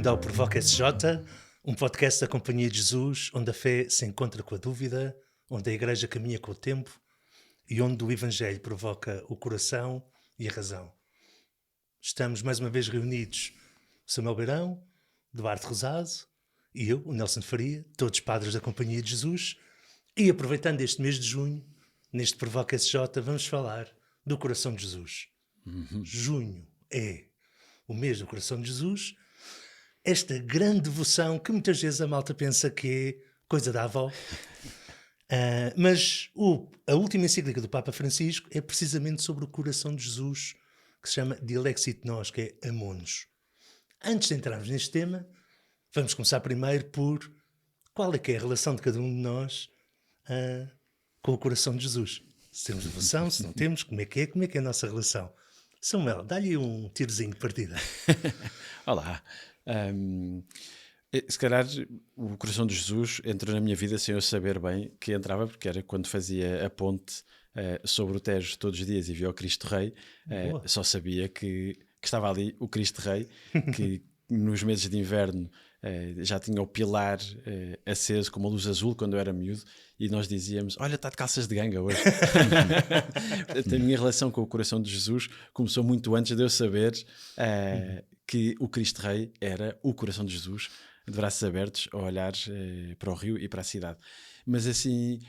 Bem-vindo ao Provoca SJ, um podcast da Companhia de Jesus, onde a fé se encontra com a dúvida, onde a Igreja caminha com o tempo e onde o Evangelho provoca o coração e a razão. Estamos mais uma vez reunidos, Samuel Beirão, Duarte Rosado e eu, o Nelson Faria, todos padres da Companhia de Jesus, e aproveitando este mês de junho, neste Provoca SJ, vamos falar do coração de Jesus. Junho é o mês do coração de Jesus, esta grande devoção que muitas vezes a malta pensa que é coisa da avó. Mas a última encíclica do Papa Francisco é precisamente sobre o coração de Jesus, que se chama Dilexit Nos, que é Amor-nos. Antes de entrarmos neste tema, vamos começar primeiro por qual é que é a relação de cada um de nós com o coração de Jesus. Se temos devoção, se não temos, como é que é a nossa relação? Samuel, dá-lhe um tirozinho de partida. Olá. Se calhar o coração de Jesus entrou na minha vida sem eu saber bem que entrava, porque era quando fazia a ponte sobre o Tejo todos os dias e via o Cristo Rei. Só sabia que estava ali o Cristo Rei, que nos meses de inverno já tinha o pilar aceso com uma luz azul quando eu era miúdo, e nós dizíamos: olha, está de calças de ganga hoje. A minha relação com o coração de Jesus começou muito antes de eu saber que o Cristo Rei era o coração de Jesus, de braços abertos, a olhar para o rio e para a cidade. Mas assim,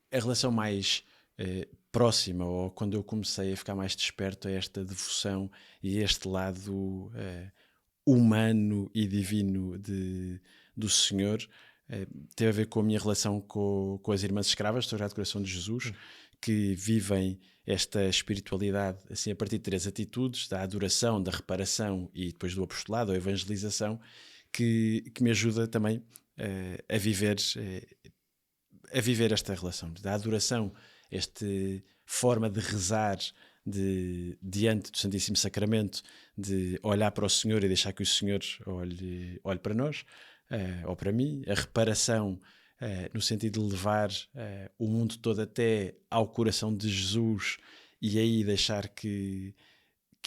a relação mais próxima, ou quando eu comecei a ficar mais desperto a esta devoção e este lado humano e divino do Senhor, teve a ver com a minha relação com as irmãs escravas do Sagrado Coração de Jesus, que vivem esta espiritualidade assim, a partir de 3 atitudes: da adoração, da reparação e depois do apostolado, ou evangelização, que me ajuda também a viver esta relação da adoração, esta forma de rezar diante do Santíssimo Sacramento, de olhar para o Senhor e deixar que o Senhor olhe para nós, ou para mim. A reparação, no sentido de levar o mundo todo até ao coração de Jesus, e aí deixar que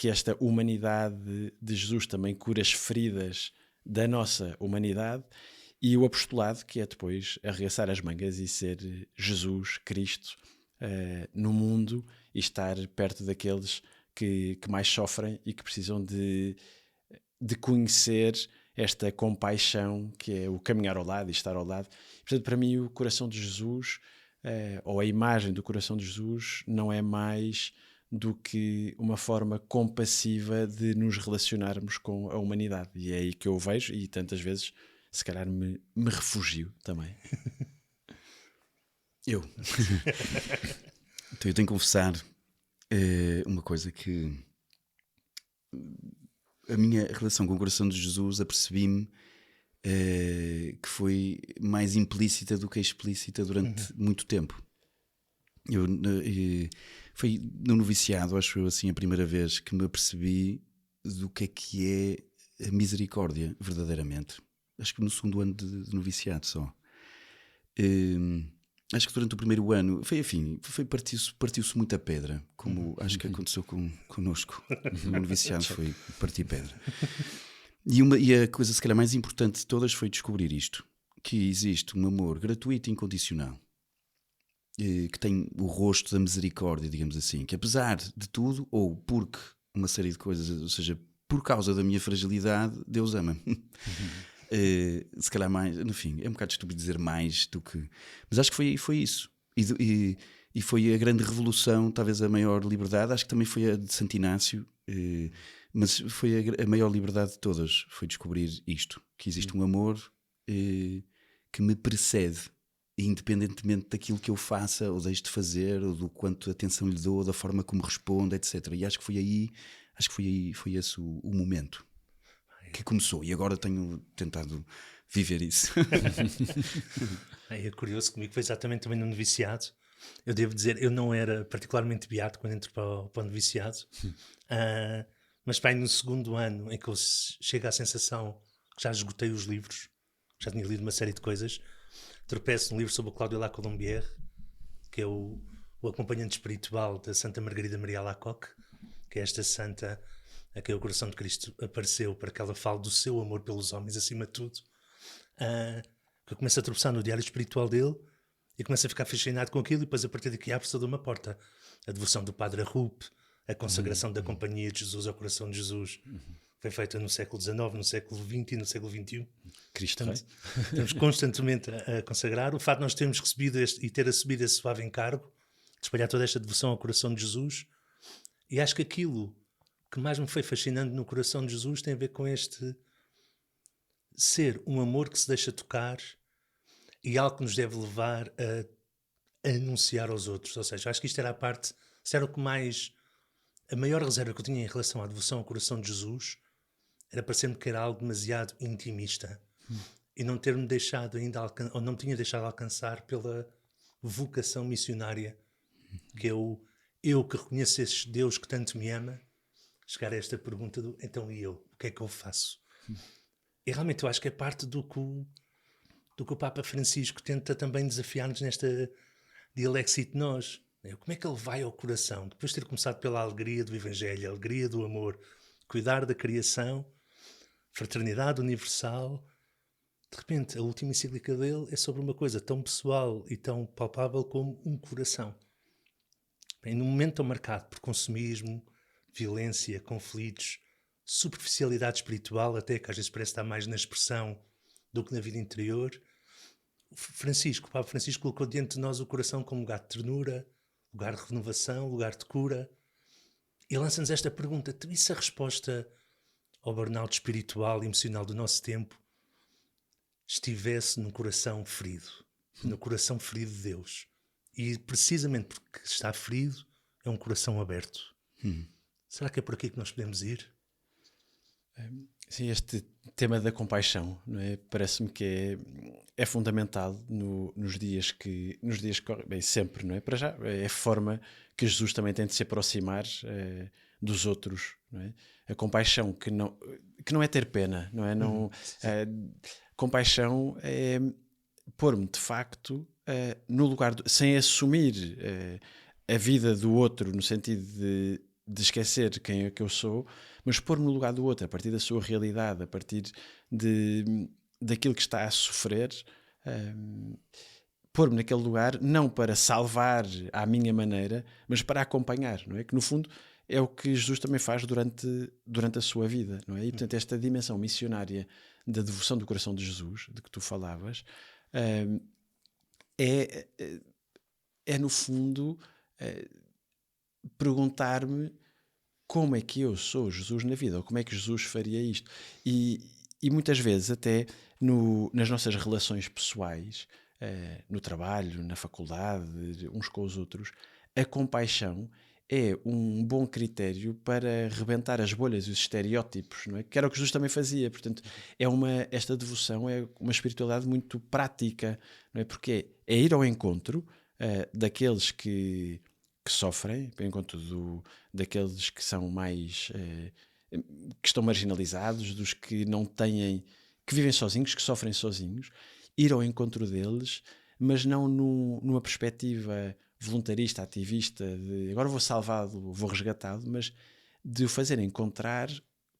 esta humanidade de Jesus também cure as feridas da nossa humanidade. E o apostolado, que é depois arregaçar as mangas e ser Jesus, Cristo, no mundo, e estar perto daqueles que mais sofrem e que precisam de conhecer esta compaixão, que é o caminhar ao lado e estar ao lado. Portanto, para mim, o coração de Jesus, ou a imagem do coração de Jesus, não é mais do que uma forma compassiva de nos relacionarmos com a humanidade. E é aí que eu o vejo, e tantas vezes, se calhar, me refugio também. Então eu tenho que confessar uma coisa, que a minha relação com o coração de Jesus, apercebi-me que foi mais implícita do que explícita durante muito tempo. Foi no noviciado, acho eu, assim, a primeira vez que me apercebi do que é a misericórdia verdadeiramente. Acho que no segundo ano de noviciado só. Acho que durante o primeiro ano partiu-se muita pedra, como acho que aconteceu connosco. No noviciado foi partir pedra. E a coisa, se calhar, mais importante de todas foi descobrir isto: que existe um amor gratuito e incondicional, que tem o rosto da misericórdia, digamos assim, que apesar de tudo, ou porque uma série de coisas, ou seja, por causa da minha fragilidade, Deus ama. Se calhar mais, enfim, é um bocado estúpido dizer mais do que... Mas acho que foi isso. E foi a grande revolução, talvez a maior liberdade. Acho que também foi a de Santo Inácio, mas foi a maior liberdade de todas. Foi descobrir isto, que existe um amor que me precede, independentemente daquilo que eu faça ou deixe de fazer, ou do quanto atenção lhe dou, ou da forma como respondo, etc. E acho que foi esse o momento que começou, e agora tenho tentado viver isso. É curioso, comigo foi exatamente também no noviciado. Eu devo dizer, eu não era particularmente beato quando entro para o noviciado, mas bem, no segundo ano em que eu chego à sensação que já esgotei os livros, já tinha lido uma série de coisas, tropeço num livro sobre o Cláudio Lacolombière, que é o acompanhante espiritual da Santa Margarida Maria Alacoque, que é esta santa a quem o coração de Cristo apareceu para que ela fale do seu amor pelos homens acima de tudo, que eu começo a tropeçar no diário espiritual dele e começo a ficar fascinado com aquilo, e depois a partir daqui abre-se toda uma porta. A devoção do Padre Arrupe, a consagração da Companhia de Jesus ao coração de Jesus, foi feita no século XIX, no século XX e no século XXI. Cristo estamos constantemente a consagrar. O facto de nós termos recebido e ter assumido esse suave encargo de espalhar toda esta devoção ao coração de Jesus, e acho que aquilo que mais me foi fascinante no coração de Jesus tem a ver com este ser um amor que se deixa tocar e algo que nos deve levar a anunciar aos outros. Ou seja, acho que isto era a parte, era o que mais, a maior reserva que eu tinha em relação à devoção ao coração de Jesus, era parecer-me que era algo demasiado intimista e não ter-me deixado ainda ou não me tinha deixado alcançar pela vocação missionária que eu que reconheço este Deus que tanto me ama, chegar a esta pergunta do então e eu, o que é que eu faço? E realmente eu acho que é parte do que o Papa Francisco tenta também desafiar-nos nesta dialexite nós. Como é que ele vai ao coração? Depois de ter começado pela alegria do Evangelho, a alegria do amor, cuidar da criação, fraternidade universal, de repente a última encíclica dele é sobre uma coisa tão pessoal e tão palpável como um coração. Bem, num momento tão marcado por consumismo, violência, conflitos, superficialidade espiritual, até que às vezes parece estar mais na expressão do que na vida interior, o Papa Francisco colocou diante de nós o coração como lugar de ternura, lugar de renovação, lugar de cura, e lança-nos esta pergunta: e se a resposta ao burnout espiritual e emocional do nosso tempo estivesse no coração ferido de Deus? E precisamente porque está ferido, é um coração aberto. Será que é por aqui que nós podemos ir? Sim, este tema da compaixão, não é? Parece-me que é fundamental nos dias que correm, bem, sempre, não é? Para já, é a forma que Jesus também tem de se aproximar dos outros, não é? A compaixão que não é ter pena, não é? Compaixão é pôr-me de facto no lugar sem assumir a vida do outro no sentido de esquecer quem é que eu sou, mas pôr-me no lugar do outro, a partir da sua realidade, a partir daquilo que está a sofrer, pôr-me naquele lugar, não para salvar à minha maneira, mas para acompanhar, não é? Que no fundo é o que Jesus também faz durante a sua vida, não é? E portanto esta dimensão missionária da devoção do coração de Jesus, de que tu falavas, é no fundo perguntar-me como é que eu sou Jesus na vida, ou como é que Jesus faria isto. E muitas vezes até nas nossas relações pessoais, no trabalho, na faculdade, uns com os outros, a compaixão é um bom critério para rebentar as bolhas e os estereótipos, não é? Que era o que Jesus também fazia. Portanto, esta devoção é uma espiritualidade muito prática, não é? Porque é ir ao encontro daqueles que sofrem, ao encontro daqueles que são mais que estão marginalizados, dos que não têm, que vivem sozinhos, que sofrem sozinhos, ir ao encontro deles, mas não numa perspectiva voluntarista, ativista, de agora vou salvá-lo, vou resgatá-lo, mas de o fazer encontrar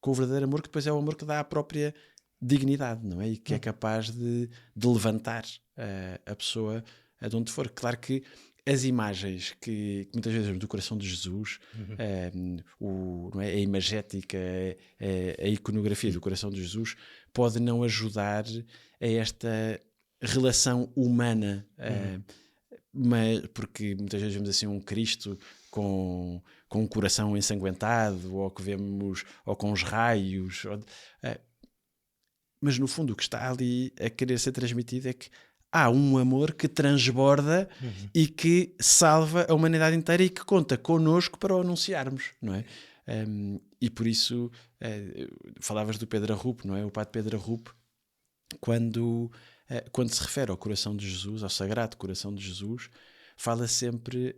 com o verdadeiro amor, que depois é o amor que dá a própria dignidade, não é? E que é capaz de levantar a pessoa de onde for. Claro que as imagens que muitas vezes do coração de Jesus, não é? A imagética, a iconografia do coração de Jesus pode não ajudar a esta relação humana, mas porque muitas vezes vemos assim um Cristo com um coração ensanguentado, ou que vemos, ou com os raios, mas no fundo o que está ali a querer ser transmitido é que há um amor que transborda e que salva a humanidade inteira e que conta connosco para o anunciarmos, não é? E por isso falavas do Pedro Arrupe, não é? O Padre Pedro Arrupe, quando se refere ao coração de Jesus, ao Sagrado Coração de Jesus, fala sempre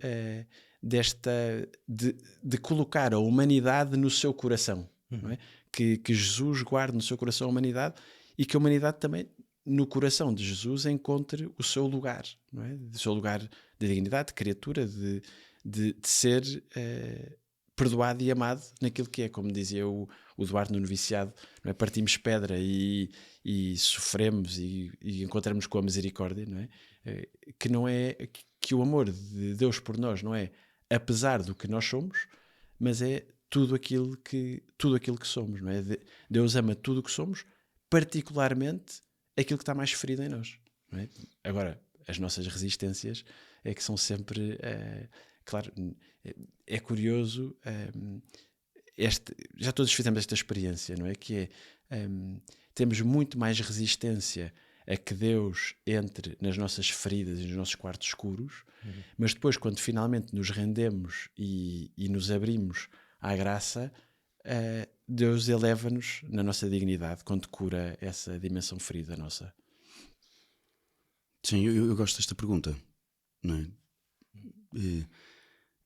de colocar a humanidade no seu coração, não é? Que Jesus guarde no seu coração a humanidade e que a humanidade também no coração de Jesus encontre o seu lugar, não é? O seu lugar de dignidade, de criatura, de ser perdoado e amado naquilo que é, como dizia o Duarte no noviciado, não é? Partimos pedra e sofremos e encontramos com a misericórdia, não é? Que não é que o amor de Deus por nós não é apesar do que nós somos, mas é tudo aquilo que somos, não é? Deus ama tudo o que somos, particularmente aquilo que está mais ferido em nós, não é? Agora, as nossas resistências é que são sempre, claro, é curioso, já todos fizemos esta experiência, não é? Que é, temos muito mais resistência a que Deus entre nas nossas feridas e nos nossos quartos escuros, mas depois, quando finalmente nos rendemos e nos abrimos à graça, Deus eleva-nos na nossa dignidade quando cura essa dimensão ferida nossa. Sim, eu gosto desta pergunta, não é? E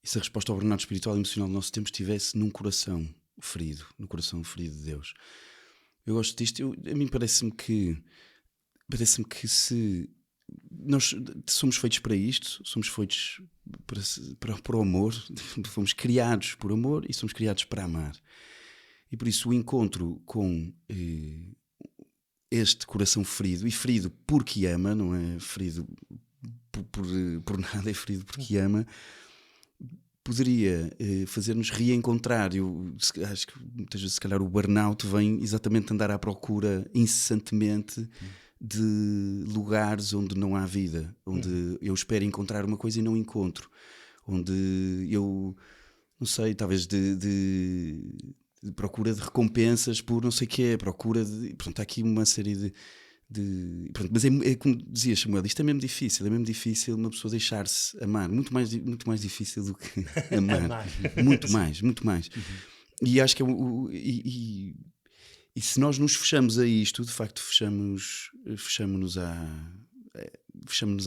se a resposta ao burnout espiritual e emocional do nosso tempo estivesse no coração ferido de Deus? Eu gosto disto. A mim parece-me que se nós somos feitos para isto, somos feitos para o amor, fomos criados por amor e somos criados para amar. E por isso o encontro com este coração ferido, e ferido porque ama, não é ferido por nada, é ferido porque ama, poderia fazer-nos reencontrar. Eu acho que muitas vezes, se calhar, o burnout vem exatamente andar à procura incessantemente de lugares onde não há vida, onde eu espero encontrar uma coisa e não encontro, onde eu, não sei, talvez de procura de recompensas por não sei o quê, procura de... Pronto, há aqui uma série pronto, mas é como dizia Samuel, isto é mesmo difícil uma pessoa deixar-se amar, muito mais difícil do que amar. muito mais. E acho que e se nós nos fechamos a isto, de facto fechamos-nos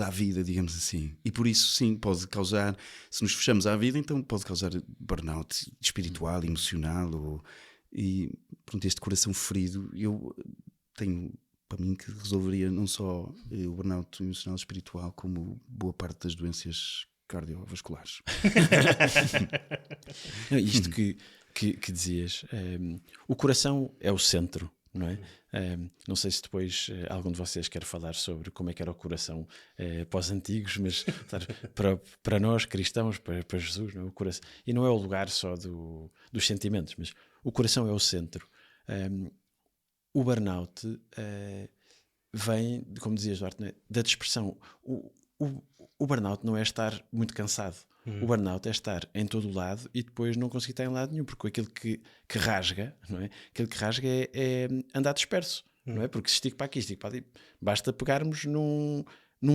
à vida, digamos assim. E por isso, sim, pode causar, se nos fechamos à vida, então pode causar burnout espiritual, emocional, e pronto, este coração ferido. Eu tenho para mim que resolveria não só o burnout emocional e espiritual, como boa parte das doenças cardiovasculares. Isto que dizias, o coração é o centro, não é? Não sei se depois algum de vocês quer falar sobre como é que era o coração para os antigos, mas para nós cristãos, para Jesus, não é? O coração, e não é o lugar só dos sentimentos, mas o coração é o centro. O burnout vem, como dizias, Duarte, é? Da dispersão. O burnout não é estar muito cansado. O burnout é estar em todo o lado e depois não conseguir estar em lado nenhum, porque aquilo que rasga, não é? Aquilo que rasga é andar disperso, não é? Porque se estica para aqui, estica para ali. Basta pegarmos num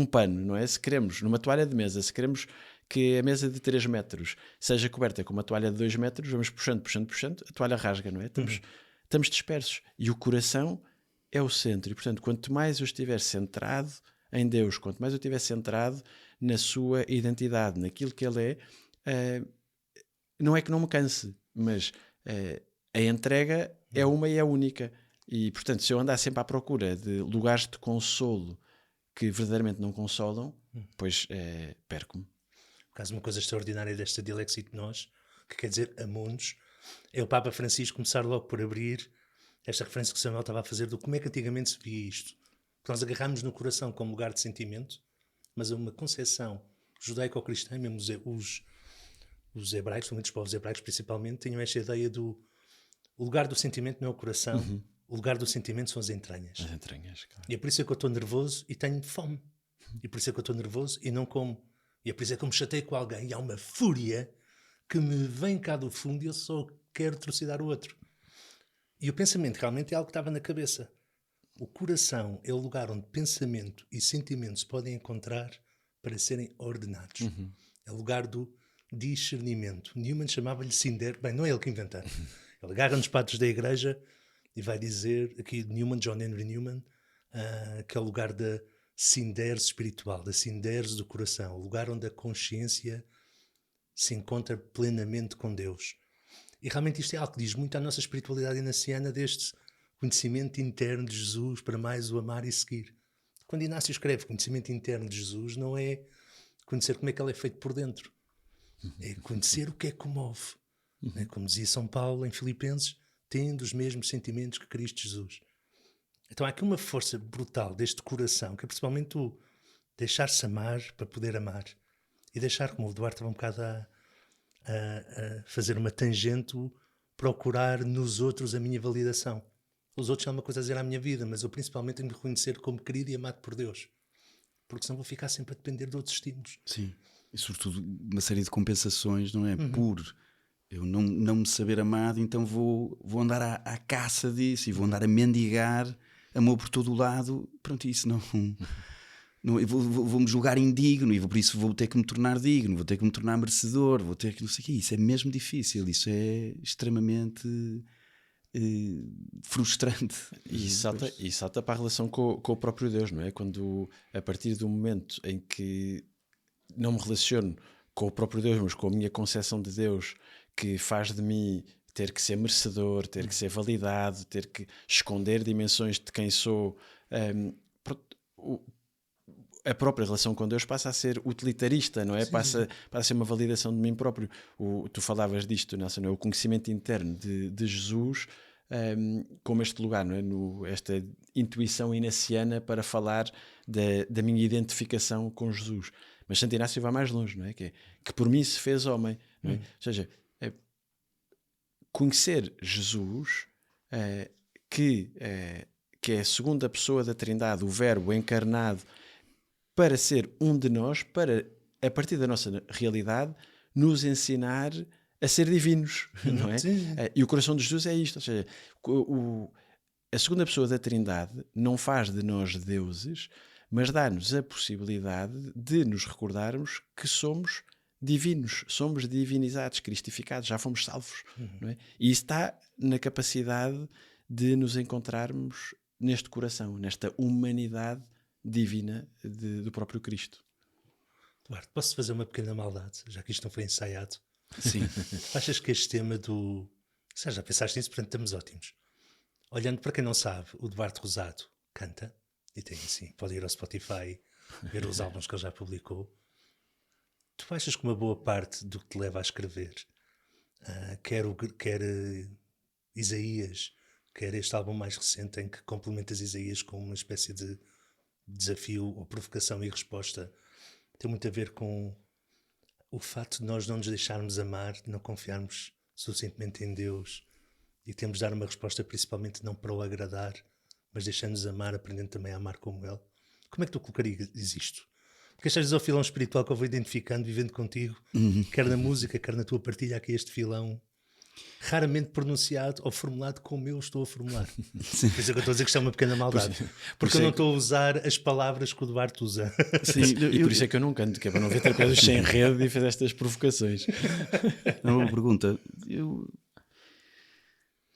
pano, não é? Se queremos, numa toalha de mesa, se queremos que a mesa de 3 metros seja coberta com uma toalha de 2 metros, vamos puxando, a toalha rasga, não é? Estamos dispersos. E o coração é o centro. E, portanto, quanto mais eu estiver centrado em Deus, quanto mais eu estiver centrado na sua identidade, naquilo que Ele é, não é que não me canse, mas a entrega é uma e é única. E, portanto, se eu andar sempre à procura de lugares de consolo que verdadeiramente não consolam, pois perco-me. Por acaso, uma coisa extraordinária desta dilexia de nós, que quer dizer amou-nos, é o Papa Francisco começar logo por abrir esta referência que o Samuel estava a fazer do como é que antigamente se via isto. Porque nós agarramos no coração como lugar de sentimento, mas uma concepção judaico-cristã, mesmo os hebraicos, muitos povos hebraicos principalmente, tinham esta ideia do o lugar do sentimento não é o coração, o lugar do sentimento são as entranhas. As entranhas, claro. E é por isso é que eu estou nervoso e tenho fome. E por isso é que eu estou nervoso e não como. E é por isso é que eu me chateio com alguém e há uma fúria que me vem cá do fundo e eu só quero trucidar o outro. E o pensamento realmente é algo que estava na cabeça. O coração é o lugar onde pensamento e sentimento se podem encontrar para serem ordenados. É o lugar do discernimento. Newman chamava-lhe Cinder. Bem, não é ele que inventa. Ele agarra nos patos da igreja e vai dizer, aqui Newman, John Henry Newman, que é o lugar da sindérese espiritual, da sindérese do coração, o lugar onde a consciência se encontra plenamente com Deus. E realmente isto é algo que diz muito à nossa espiritualidade inaciana, deste conhecimento interno de Jesus para mais o amar e seguir. Quando Inácio escreve conhecimento interno de Jesus, não é conhecer como é que ele é feito por dentro. É conhecer o que é que o move. Né? Como dizia São Paulo em Filipenses, tendo os mesmos sentimentos que Cristo Jesus. Então há aqui uma força brutal deste coração, que é principalmente o deixar-se amar para poder amar. E deixar, como o Duarte estava um bocado a fazer uma tangente, procurar nos outros a minha validação. Os outros têm alguma coisa a dizer à minha vida, mas eu principalmente tenho de me reconhecer como querido e amado por Deus. Porque senão vou ficar sempre a depender de outros estímulos. Sim, e sobretudo uma série de compensações, não é? Por eu não me saber amado, então vou andar à caça disso e vou andar a mendigar amor por todo o lado. Pronto, isso não eu vou-me julgar indigno e por isso vou ter que me tornar digno, vou ter que me tornar merecedor, vou ter que não sei o quê. Isso é mesmo difícil, isso é extremamente frustrante. E salta para a relação com o próprio Deus, não é? Quando, a partir do momento em que não me relaciono com o próprio Deus, mas com a minha concepção de Deus, que faz de mim ter que ser merecedor, ter que ser validado, ter que esconder dimensões de quem sou, a própria relação com Deus passa a ser utilitarista, não é? Passa a ser uma validação de mim próprio. Tu falavas disto, Nelson, não é? O conhecimento interno de Jesus como este lugar, não é? Esta intuição inaciana para falar da minha identificação com Jesus. Mas Santo Inácio vai mais longe, não é? Que por mim se fez homem, não é? Ou seja, conhecer Jesus, que é a segunda pessoa da Trindade, o Verbo encarnado, para ser um de nós, para, a partir da nossa realidade, nos ensinar a ser divinos, não é? E o coração de Jesus é isto, ou seja, a segunda pessoa da Trindade não faz de nós deuses, mas dá-nos a possibilidade de nos recordarmos que somos divinos, somos divinizados, cristificados, já fomos salvos, não é? E isso está na capacidade de nos encontrarmos neste coração, nesta humanidade divina do próprio Cristo. Duarte, posso fazer uma pequena maldade, já que isto não foi ensaiado? Sim. Achas que este tema do... Já pensaste nisso? Portanto, estamos ótimos. Olhando, para quem não sabe, o Duarte Rosado canta, e tem assim, pode ir ao Spotify, ver os álbuns que ele já publicou. Tu achas que uma boa parte do que te leva a escrever, quer Isaías, quer este álbum mais recente em que complementas Isaías com uma espécie de desafio ou provocação e resposta, tem muito a ver com o facto de nós não nos deixarmos amar, de não confiarmos suficientemente em Deus e temos de dar uma resposta principalmente não para o agradar, mas deixando-nos amar, aprendendo também a amar como Ele. Como é que tu colocarias isto? Porque este é o filão espiritual que eu vou identificando, vivendo contigo, quer na música, quer na tua partilha, aqui este filão raramente pronunciado ou formulado como eu estou a formular. Por isso é que eu estou a dizer que isto é uma pequena maldade. Porque eu não estou a usar as palavras que o Duarte usa. Sim, e por isso é que eu não canto, que é para não ver terpédios sem rede e fazer estas provocações. Não, uma pergunta.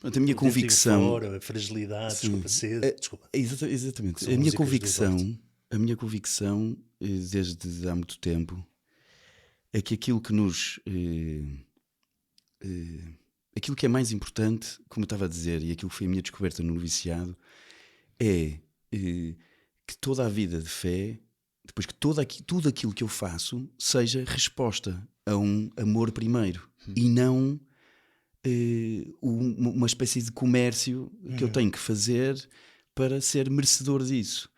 A minha convicção... Fora, a fragilidade, desculpa, sede. Desculpa. Exatamente. A minha convicção, desde há muito tempo, é que aquilo que nos... aquilo que é mais importante, como eu estava a dizer, e aquilo que foi a minha descoberta no noviciado, é que toda a vida de fé, depois que tudo aquilo que eu faço, seja resposta a um amor primeiro e não uma espécie de comércio que eu tenho que fazer para ser merecedor disso.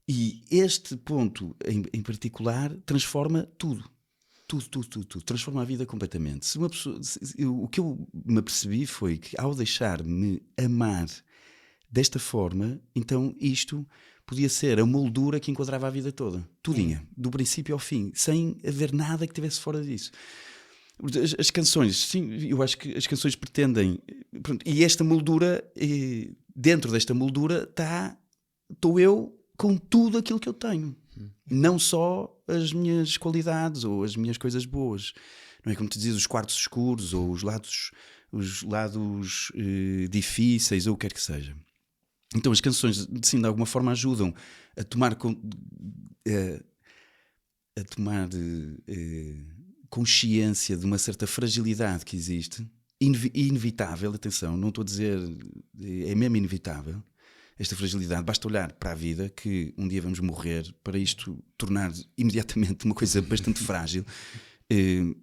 E este ponto em particular transforma tudo. Tudo. Transforma a vida completamente. Se uma pessoa, o que eu me apercebi foi que ao deixar-me amar desta forma, então isto podia ser a moldura que enquadrava a vida toda. Tudinha, do princípio ao fim, sem haver nada que estivesse fora disso. As canções, sim, eu acho que as canções pretendem... Pronto, e esta moldura, dentro desta moldura estou eu com tudo aquilo que eu tenho. Não só as minhas qualidades ou as minhas coisas boas. Não é como tu dizias, os quartos escuros ou os lados difíceis ou o que quer que seja. Então as canções, sim, de alguma forma ajudam a tomar consciência de uma certa fragilidade que existe, inevitável, atenção, não estou a dizer, é mesmo inevitável. Esta fragilidade, basta olhar para a vida, que um dia vamos morrer, para isto tornar imediatamente uma coisa bastante frágil.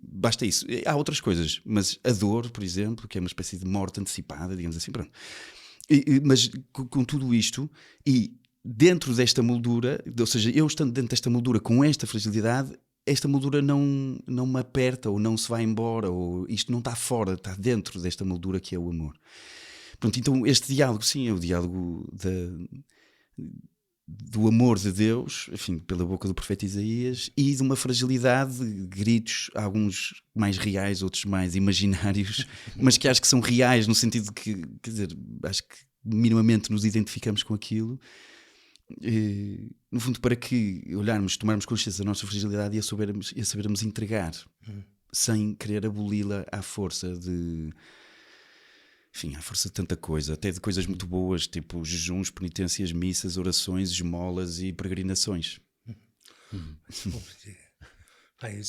Basta isso. Há outras coisas, mas a dor, por exemplo, que é uma espécie de morte antecipada, digamos assim, pronto. Mas com tudo isto, e dentro desta moldura, ou seja, eu estando dentro desta moldura com esta fragilidade, esta moldura não me aperta ou não se vai embora, ou isto não está fora, está dentro desta moldura que é o amor. Pronto, então este diálogo, sim, é o diálogo do amor de Deus, enfim, pela boca do profeta Isaías, e de uma fragilidade, gritos, alguns mais reais, outros mais imaginários, mas que acho que são reais no sentido de que, quer dizer, acho que minimamente nos identificamos com aquilo. No fundo, para que olharmos, tomarmos consciência da nossa fragilidade e a sabermos entregar, sem querer aboli-la à força de... Enfim, à força de tanta coisa, até de coisas muito boas, tipo jejuns, penitências, missas, orações, esmolas e peregrinações.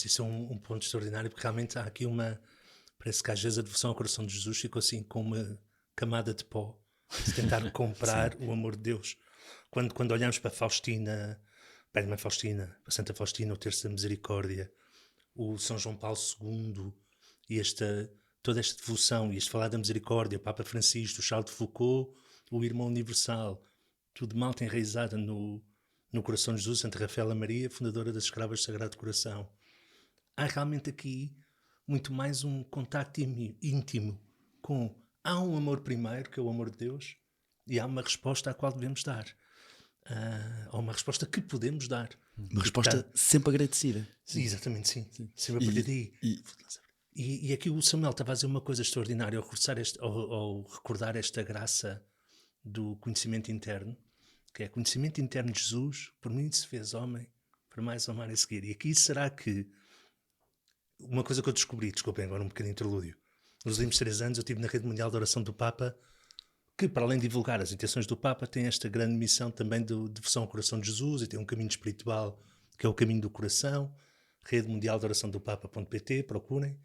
Isso é um ponto extraordinário, porque realmente há aqui parece que às vezes a devoção ao coração de Jesus ficou assim com uma camada de pó, de tentar comprar o amor de Deus. Quando olhamos para Faustina, para a irmã Faustina, para Santa Faustina, o Terço da Misericórdia, o São João Paulo II, e toda esta devoção, e este falar da misericórdia, o Papa Francisco, o Charles de Foucault, o Irmão Universal, tudo malta enraizada no coração de Jesus, Santa Rafaela Maria, fundadora das Escravas do Sagrado Coração. Há realmente aqui muito mais um contacto íntimo com... Há um amor primeiro, que é o amor de Deus, e há uma resposta à qual devemos dar. Há uma resposta que podemos dar. Uma resposta sempre agradecida. Sim, exatamente, sim. Sempre a partir daí. E aqui o Samuel estava a dizer uma coisa extraordinária ao recordar esta graça do conhecimento interno, que é conhecimento interno de Jesus, por mim se fez homem, para mais amar e seguir. E aqui será que uma coisa que eu descobri, desculpem agora um pequeno interlúdio, nos últimos 3 anos eu estive na Rede Mundial de Oração do Papa, que para além de divulgar as intenções do Papa, tem esta grande missão também de devoção ao coração de Jesus, e tem um caminho espiritual que é o caminho do coração. Rede Mundial de Oração do Papa.pt, procurem.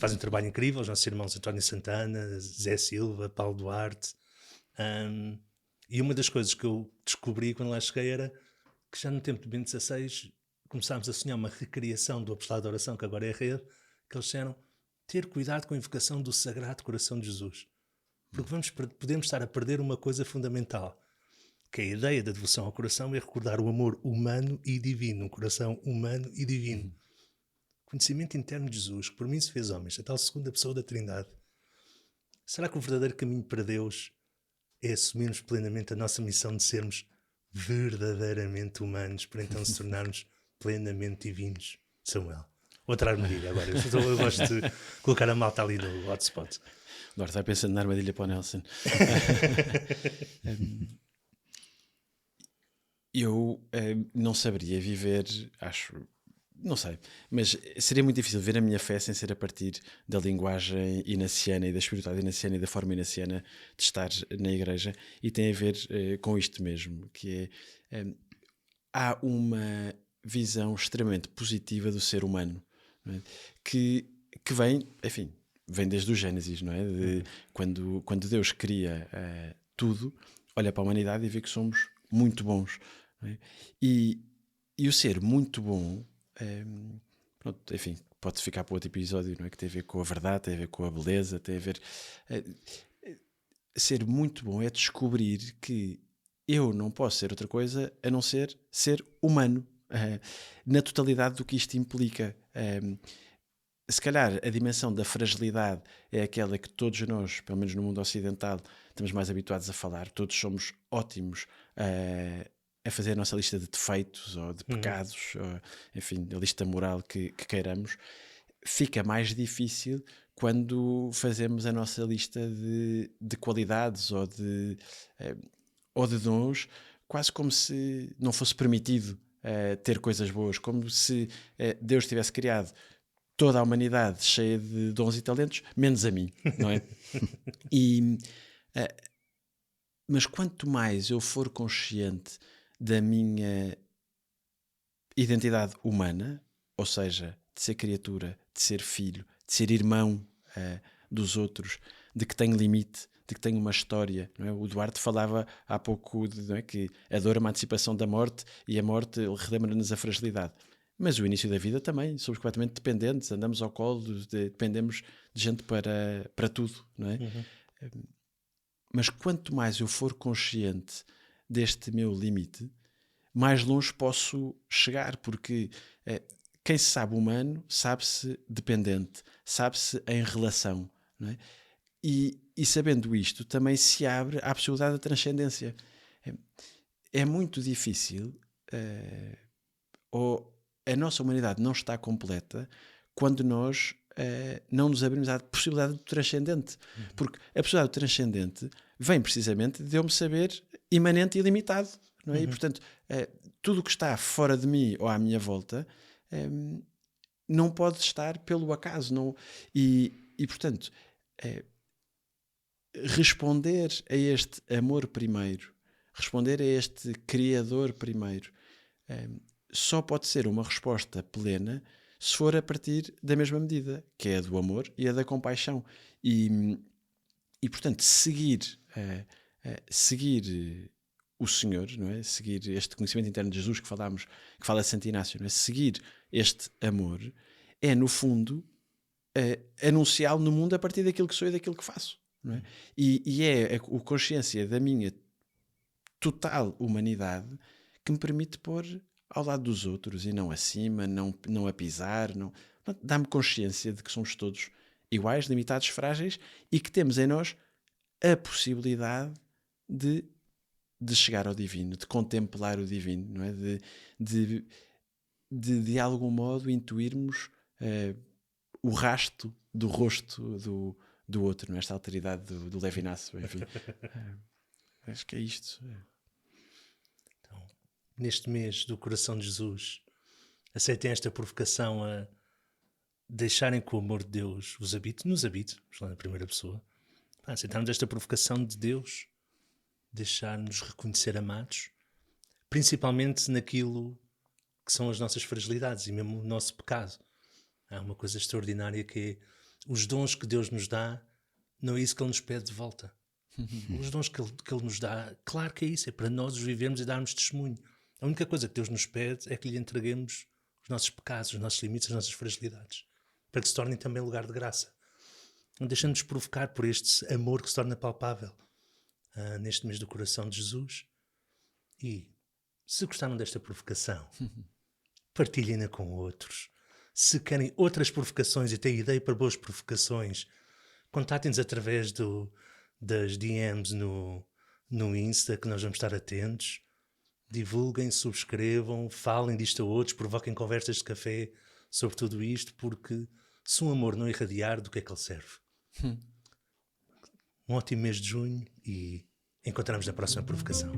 Fazem um trabalho incrível, os nossos irmãos António Santana, Zé Silva, Paulo Duarte. E uma das coisas que eu descobri quando lá cheguei era que já no tempo de Bento XVI começámos a sonhar uma recriação do Apostolado da Oração, que agora é a rede, que eles disseram ter cuidado com a invocação do Sagrado Coração de Jesus. Porque podemos estar a perder uma coisa fundamental, que a ideia da devoção ao coração é recordar o amor humano e divino, um coração humano e divino. Conhecimento interno de Jesus, que por mim se fez homem, a tal segunda pessoa da Trindade. Será que o verdadeiro caminho para Deus é assumirmos plenamente a nossa missão de sermos verdadeiramente humanos, para então se tornarmos plenamente divinos? Samuel. Outra armadilha agora. Eu gosto de colocar a malta ali no hotspot. Agora está pensando na armadilha para o Nelson. Eu não saberia viver, não sei, mas seria muito difícil ver a minha fé sem ser a partir da linguagem inaciana e da espiritualidade inaciana e da forma inaciana de estar na igreja, e tem a ver com isto mesmo, que é, há uma visão extremamente positiva do ser humano, não é? que vem, enfim, vem desde o Gênesis, não é? Quando Deus cria tudo, olha para a humanidade e vê que somos muito bons, não é? E o ser muito bom, pronto, enfim, pode ficar para outro episódio, não é? Que tem a ver com a verdade, tem a ver com a beleza, tem a ver... ser muito bom é descobrir que eu não posso ser outra coisa a não ser humano, na totalidade do que isto implica. Se calhar a dimensão da fragilidade é aquela que todos nós, pelo menos no mundo ocidental, estamos mais habituados a falar. Todos somos ótimos a fazer a nossa lista de defeitos ou de pecados, ou, enfim, a lista moral que queiramos. Fica mais difícil quando fazemos a nossa lista de qualidades ou de dons, quase como se não fosse permitido ter coisas boas, como se Deus tivesse criado toda a humanidade cheia de dons e talentos, menos a mim, não é? Mas quanto mais eu for consciente da minha identidade humana, ou seja, de ser criatura, de ser filho, de ser irmão dos outros, de que tenho limite, de que tenho uma história, não é? O Duarte falava há pouco não é, que a dor é uma antecipação da morte e a morte relembra-nos a fragilidade. Mas o início da vida também, somos completamente dependentes, andamos ao colo, dependemos de gente para tudo, não é? Mas quanto mais eu for consciente deste meu limite, mais longe posso chegar, porque quem se sabe humano, sabe-se dependente, sabe-se em relação, não é? E sabendo isto, também se abre à possibilidade da transcendência. É muito difícil, ou a nossa humanidade não está completa quando nós não nos abrimos à possibilidade do transcendente. Porque a possibilidade do transcendente vem precisamente de eu me saber imanente e limitado, não é? E, portanto, tudo o que está fora de mim ou à minha volta não pode estar pelo acaso. Não, e portanto, responder a este amor primeiro, responder a este Criador primeiro, só pode ser uma resposta plena se for a partir da mesma medida, que é a do amor e a da compaixão. E portanto, seguir o Senhor, não é? Seguir este conhecimento interno de Jesus que falámos, que fala Santo Inácio, não é? Seguir este amor é, no fundo, anunciá-lo no mundo a partir daquilo que sou e daquilo que faço. Não é? E é a consciência da minha total humanidade que me permite pôr ao lado dos outros e não acima, não a pisar, dá-me consciência de que somos todos iguais, limitados, frágeis e que temos em nós a possibilidade de chegar ao divino, de contemplar o divino, não é? De algum modo intuirmos o rasto do rosto do outro, não é? Esta alteridade do Levinas, enfim. Acho que é isto. Então, neste mês do Coração de Jesus, aceitem esta provocação a deixarem que o amor de Deus nos habite, vamos lá na primeira pessoa, aceitarmos esta provocação de Deus, deixar-nos reconhecer amados, principalmente naquilo que são as nossas fragilidades e mesmo o nosso pecado. Há uma coisa extraordinária que é os dons que Deus nos dá, não é isso que Ele nos pede de volta. Os dons que Ele nos dá, claro que é isso, é para nós os vivermos e darmos testemunho. A única coisa que Deus nos pede é que lhe entreguemos os nossos pecados, os nossos limites, as nossas fragilidades, para que se tornem também lugar de graça. Não deixando-nos provocar por este amor que se torna palpável neste mês do Coração de Jesus. E se gostaram desta provocação, partilhem-na com outros. Se querem outras provocações e têm ideia para boas provocações, contatem-nos através das DMs no Insta, que nós vamos estar atentos. Divulguem, subscrevam, falem disto a outros, provoquem conversas de café sobre tudo isto, porque se um amor não irradiar, do que é que ele serve? Um ótimo mês de junho e encontramos na próxima provocação.